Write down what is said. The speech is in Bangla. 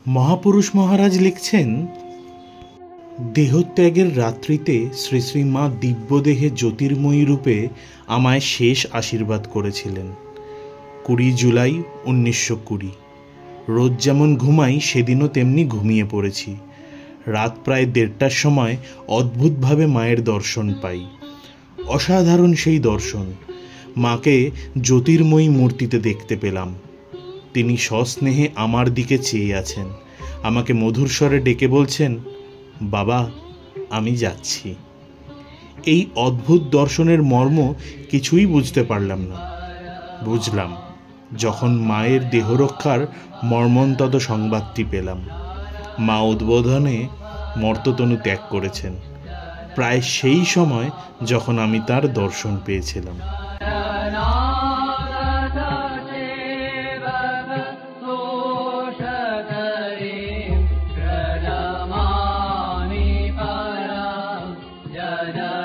মহাপুরুষ মহারাজ লিখছেন, দেহত্যাগের রাত্রিতে শ্রী শ্রী মা দিব্যদেহে জ্যোতির্ময়ী রূপে আমায় শেষ আশীর্বাদ করেছিলেন। 20 জুলাই 1920। রোজ যেমন ঘুমাই সেদিনও তেমনি ঘুমিয়ে পড়েছি। রাত প্রায় 1:30টার সময় অদ্ভুতভাবে মায়ের দর্শন পাই। অসাধারণ সেই দর্শন। মাকে জ্যোতির্ময়ী মূর্তিতে দেখতে পেলাম। তিনি সস্নেহে আমার দিকে চেয়ে আছেন। আমাকে মধুর স্বরে ডেকে বলছেন, বাবা, আমি যাচ্ছি। এই অদ্ভুত দর্শনের মর্ম কিছুই বুঝতে পারলাম না। বুঝলাম যখন মায়ের দেহরক্ষার মর্মন্তদ সংবাদটি পেলাম। মা উদ্বোধনে মর্ততনু ত্যাগ করেছেন, প্রায় সেই সময় যখন আমি তার দর্শন পেয়েছিলাম। Da